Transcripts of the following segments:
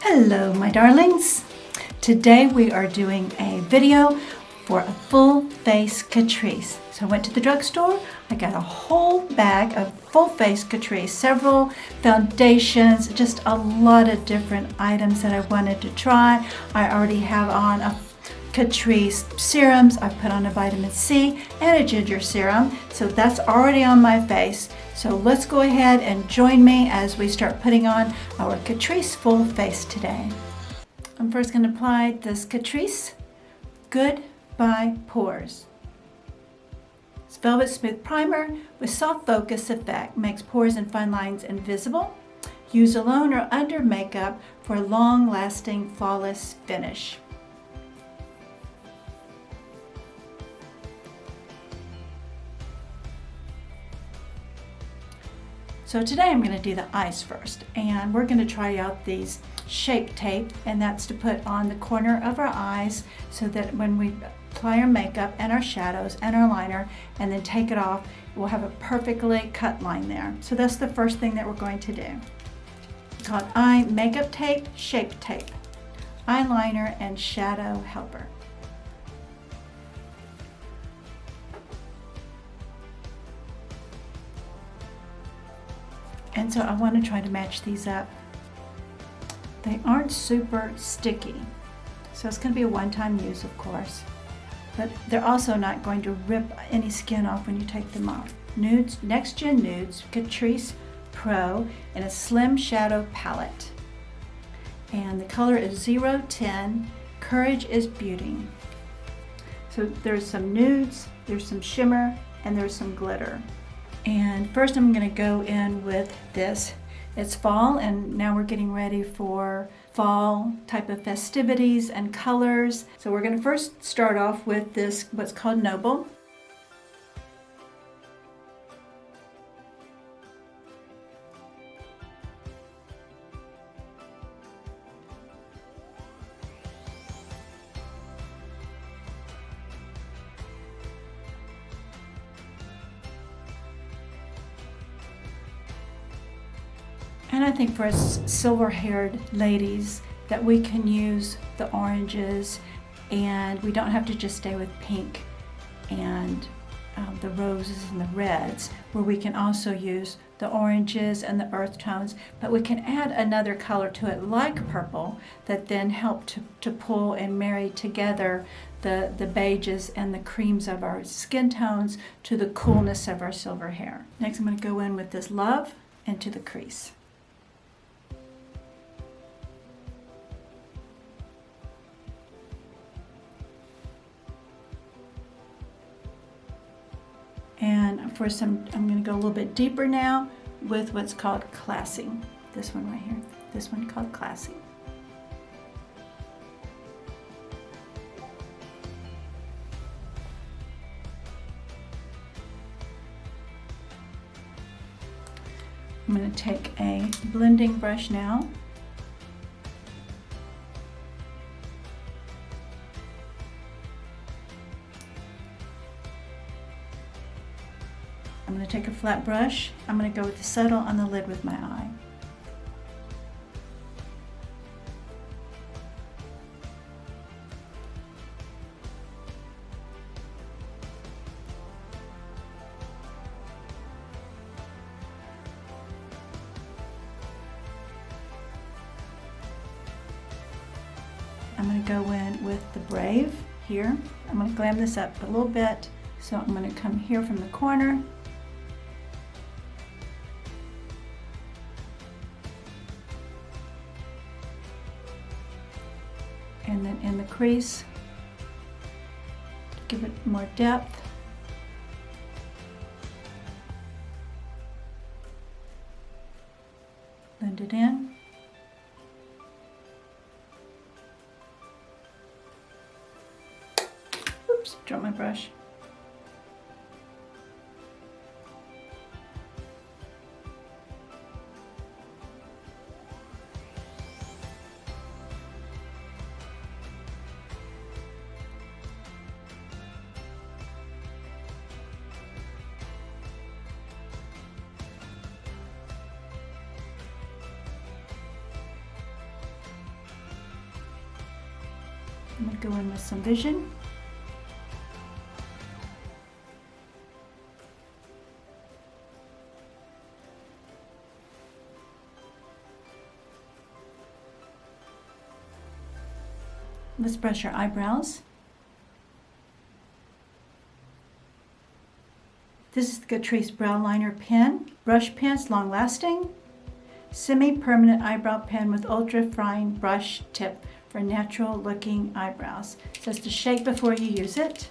Hello my darlings. Today we are doing a video for a full face Catrice. So I went to the drugstore, I got a whole bag of full face Catrice, several foundations, just a lot of different items that I wanted to try. I already have on a Catrice serums, I put on a vitamin C and a ginger serum, so that's already on my face. So let's go ahead and join me as we start putting on our Catrice full face today. I'm first going to apply this Catrice Goodbye Pores. It's Velvet Smooth Primer with soft focus effect, makes pores and fine lines invisible. Use alone or under makeup for a long-lasting, flawless finish. So today I'm going to do the eyes first, and we're going to try out these shape tape, and that's to put on the corner of our eyes so that when we apply our makeup and our shadows and our liner and then take it off, we'll have a perfectly cut line there. So that's the first thing that we're going to do. It's called Eye Makeup Tape, Shape Tape, Eyeliner and Shadow Helper. And so I want to try to match these up. They aren't super sticky, so it's going to be a one-time use, of course, but they're also not going to rip any skin off when you take them off. Nudes, Next Gen Nudes, Catrice Pro in a slim shadow palette. And the color is 010, Courage is Beauty. So there's some nudes, there's some shimmer, and there's some glitter. And first I'm going to go in with this. It's fall, and now we're getting ready for fall type of festivities and colors. So we're going to first start off with this, what's called Noble. And I think for us silver-haired ladies that we can use the oranges, and we don't have to just stay with pink and the roses and the reds, where we can also use the oranges and the earth tones, but we can add another color to it like purple that then help to pull and marry together the beiges and the creams of our skin tones to the coolness of our silver hair. Next I'm going to go in with this Love into the crease. And for some, I'm going to go a little bit deeper now with what's called Classy. This one right here. This one called Classy. I'm going to take a blending brush now. I'm going to take a flat brush. I'm going to go with the subtle on the lid with my eye. I'm going to go in with the Brave here. I'm going to glam this up a little bit. So I'm going to come here from the corner. And then in the crease, give it more depth. Blend it in. Oops, dropped my brush. I'm going to go in with some Vision. Let's brush our eyebrows. This is the Catrice Brow Liner pen. Brush pen's long lasting. Semi-permanent eyebrow pen with ultra fine brush tip for natural looking eyebrows. It says to shake before you use it.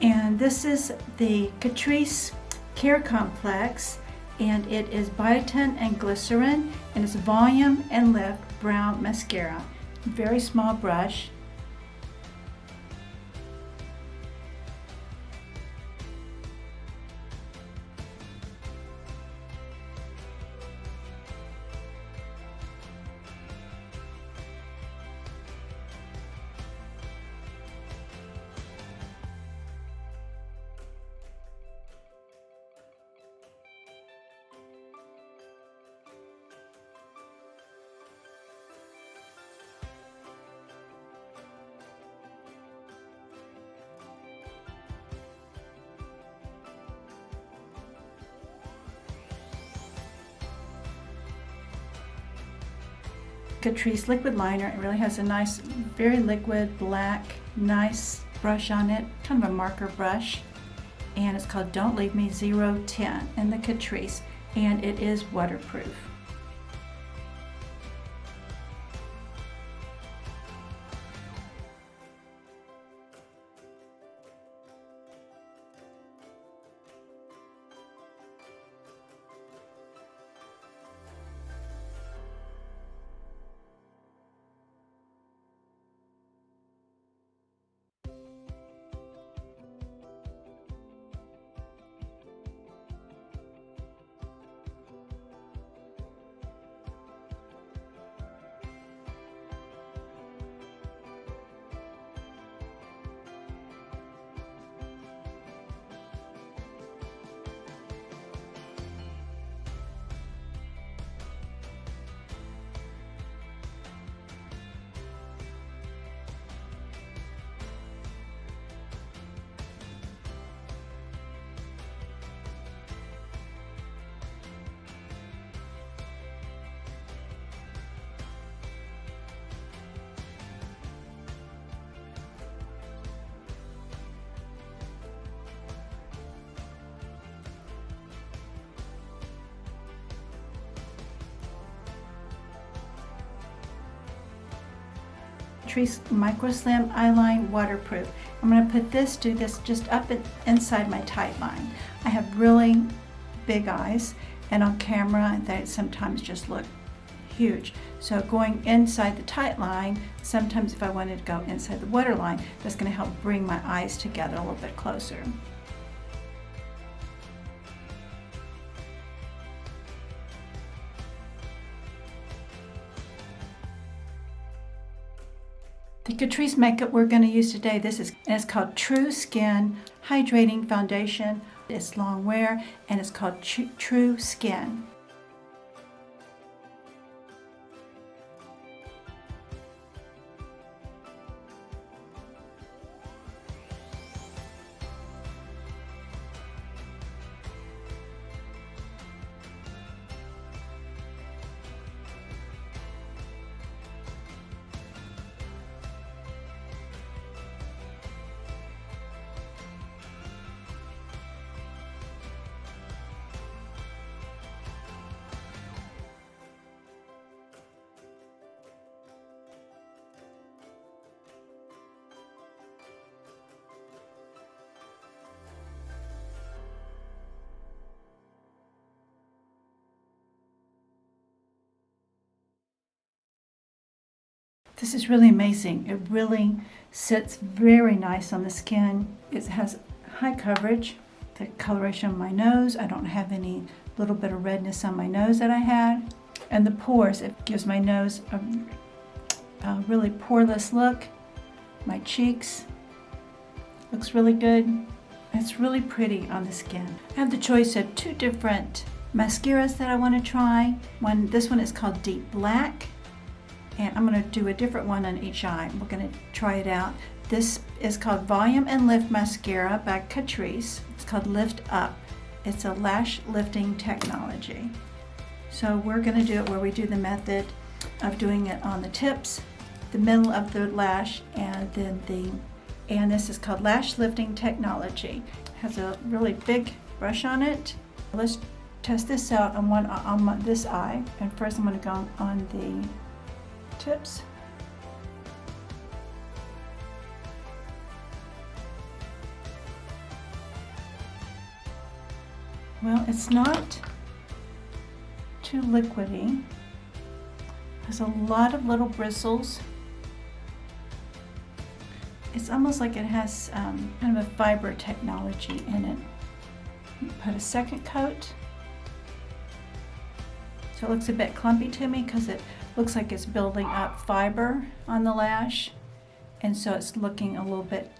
And this is the Catrice Care Complex, and it is biotin and glycerin, and it's volume and lift brown mascara. Very small brush. Catrice liquid liner. It really has a nice, very liquid, black, nice brush on it, kind of a marker brush. And it's called Don't Leave Me 010 in the Catrice, and it is waterproof. Catrice Micro Slim Eyeline Waterproof. I'm going to do this just up inside my tight line. I have really big eyes, and on camera they sometimes just look huge. So going inside the tight line, sometimes if I wanted to go inside the waterline, that's going to help bring my eyes together a little bit closer. The Catrice makeup we're going to use today, it's called True Skin Hydrating Foundation. It's long wear, and it's called True Skin. This is really amazing. It really sits very nice on the skin. It has high coverage. The coloration of my nose, I don't have any little bit of redness on my nose that I had. And the pores, it gives my nose a really poreless look. My cheeks, looks really good. It's really pretty on the skin. I have the choice of 2 different mascaras that I want to try. This one is called Deep Black, and I'm going to do a different one on each eye. We're going to try it out. This is called Volume and Lift Mascara by Catrice. It's called Lift Up. It's a lash lifting technology. So we're going to do it where we do the method of doing it on the tips, the middle of the lash, and then and this is called Lash Lifting Technology. It has a really big brush on it. Let's test this out on this eye. And first I'm going to go on the tips. Well, it's not too liquidy. There's a lot of little bristles. It's almost like it has kind of a fiber technology in it. Put a second coat. So it looks a bit clumpy to me because it looks like it's building up fiber on the lash, and so it's looking a little bit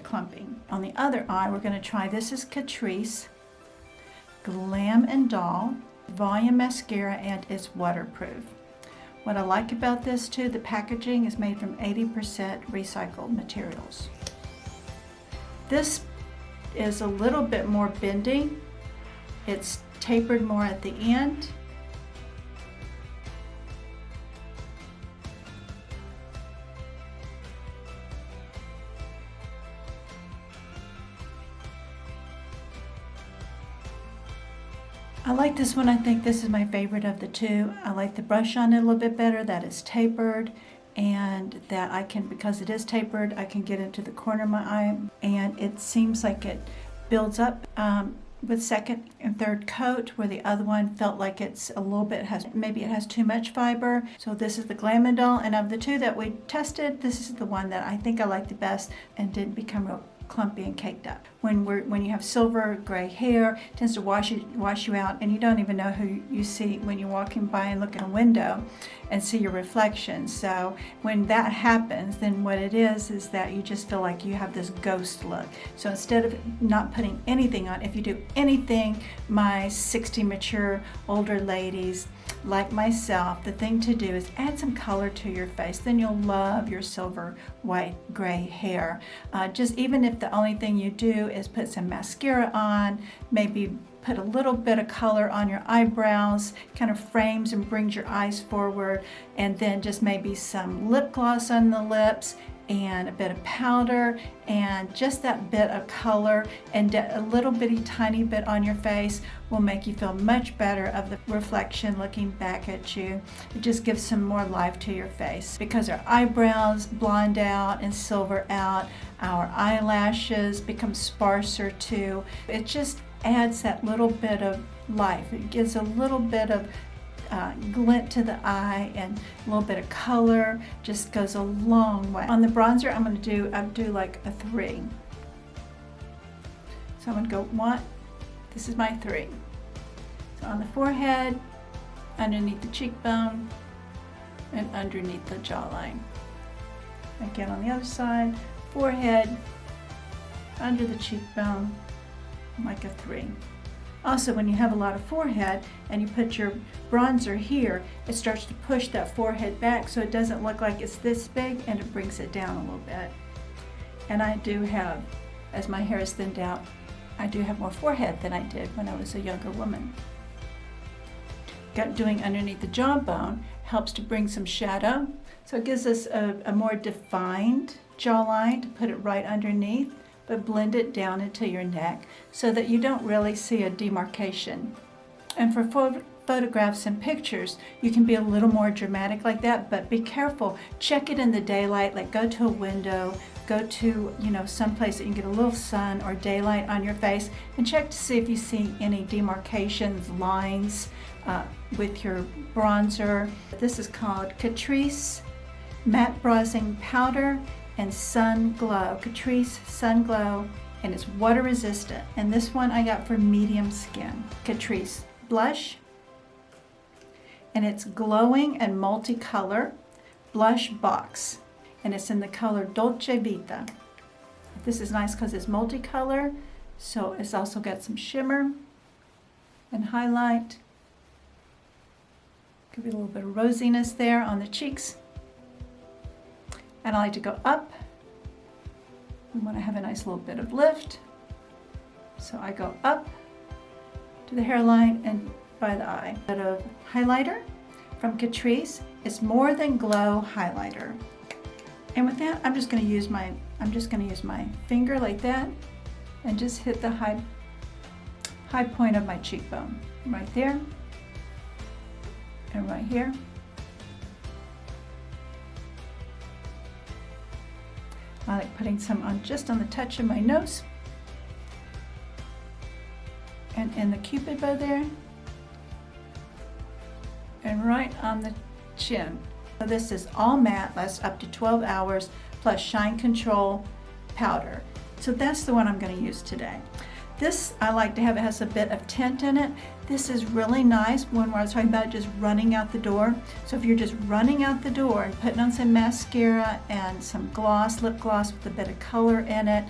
clumpy. On the other eye, we're going to try, this is Catrice Glam and Doll Volume Mascara, and it's waterproof. What I like about this too, the packaging is made from 80% recycled materials. This is a little bit more bending. It's tapered more at the end. I like this one. I think this is my favorite of the 2. I like the brush on it a little bit better, that it's tapered, and that I can, because it is tapered, I can get into the corner of my eye, and it seems like it builds up with second and third coat, where the other one felt like it's a little bit, maybe it has too much fiber. So this is the Glam and Doll, and of the 2 that we tested, this is the one that I think I like the best and didn't become real clumpy and caked up. When you have silver gray hair, it tends to wash you out, and you don't even know who you see when you're walking by and look in a window and see your reflection. So when that happens, then what it is that you just feel like you have this ghost look. So instead of not putting anything on, if you do anything, my 60 mature older ladies like myself, the thing to do is add some color to your face. Then you'll love your silver white gray hair. Just even if the only thing you do is put some mascara on, maybe put a little bit of color on your eyebrows, kind of frames and brings your eyes forward, and then just maybe some lip gloss on the lips and a bit of powder and just that bit of color and a little bitty tiny bit on your face will make you feel much better of the reflection looking back at you. It just gives some more life to your face, because our eyebrows blonde out and silver out, our eyelashes become sparser too. It just adds that little bit of life. It gives a little bit of glint to the eye, and a little bit of color just goes a long way. On the bronzer, I'm going to do like a 3. So I'm going to go 1. This is my 3. So on the forehead, underneath the cheekbone, and underneath the jawline. Again on the other side, forehead, under the cheekbone, like a 3. Also, when you have a lot of forehead and you put your bronzer here, it starts to push that forehead back so it doesn't look like it's this big, and it brings it down a little bit. And I do have, as my hair is thinned out, I do have more forehead than I did when I was a younger woman. Doing underneath the jawbone helps to bring some shadow. So it gives us a more defined jawline to put it right underneath, but blend it down into your neck so that you don't really see a demarcation. And for photographs and pictures, you can be a little more dramatic like that, but be careful. Check it in the daylight, like go to a window, go to someplace that you can get a little sun or daylight on your face, and check to see if you see any demarcations, lines with your bronzer. This is called Catrice matte bronzing powder and Sun Glow, Catrice Sun Glow, and it's water resistant. And this one I got for medium skin. Catrice blush, and it's glowing and multicolor blush box, and it's in the color Dolce Vita. This is nice because it's multicolor, so it's also got some shimmer and highlight. Give you a little bit of rosiness there on the cheeks. And I like to go up. We want to have a nice little bit of lift. So I go up to the hairline and by the eye. A bit of highlighter from Catrice. It's More Than Glow highlighter. And with that, I'm just going to use my finger like that and just hit the high point of my cheekbone. Right there and right here. I like putting some on just on the touch of my nose and in the cupid bow there and right on the chin. So this is all matte, lasts up to 12 hours, plus shine control powder. So that's the one I'm going to use today. This I like to have, it has a bit of tint in it. This is really nice when I was talking about just running out the door. So if you're just running out the door and putting on some mascara and some gloss, lip gloss with a bit of color in it,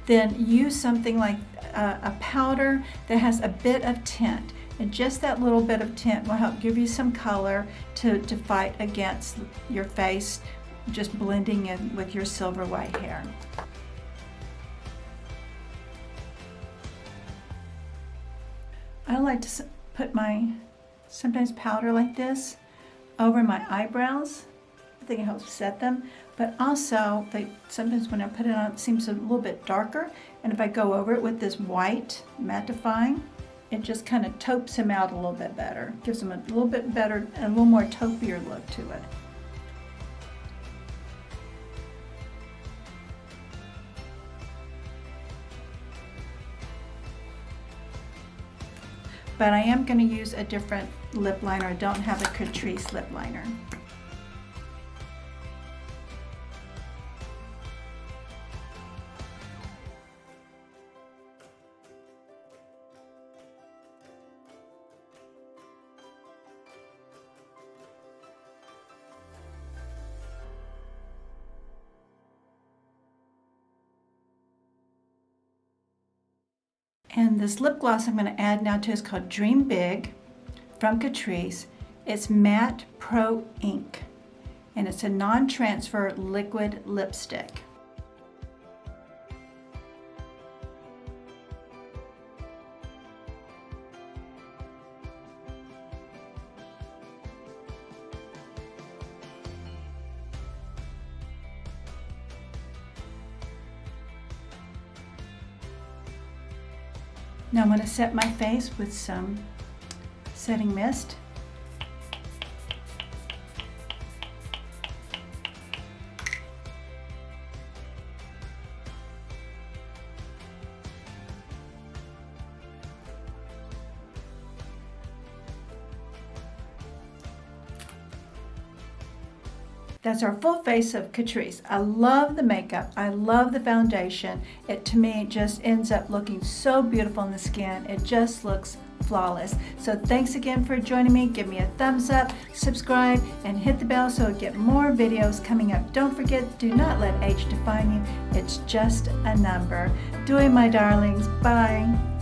then use something like a powder that has a bit of tint. And just that little bit of tint will help give you some color to fight against your face, just blending in with your silver white hair. I like to put my, sometimes powder like this, over my eyebrows. I think it helps set them. But also, sometimes when I put it on, it seems a little bit darker. And if I go over it with this white mattifying, it just kind of taupes him out a little bit better. Gives him a little bit better, a little more taupier look to it. But I am going to use a different lip liner. I don't have a Catrice lip liner. And this lip gloss I'm going to add now to is called Dream Big from Catrice. It's Matte Pro Ink, and it's a non-transfer liquid lipstick. Now I'm going to set my face with some setting mist. That's our full face of Catrice. I love the makeup. I love the foundation. It, to me, just ends up looking so beautiful on the skin. It just looks flawless. So thanks again for joining me. Give me a thumbs up, subscribe, and hit the bell so you'll get more videos coming up. Don't forget, do not let age define you. It's just a number. Doing, my darlings. Bye.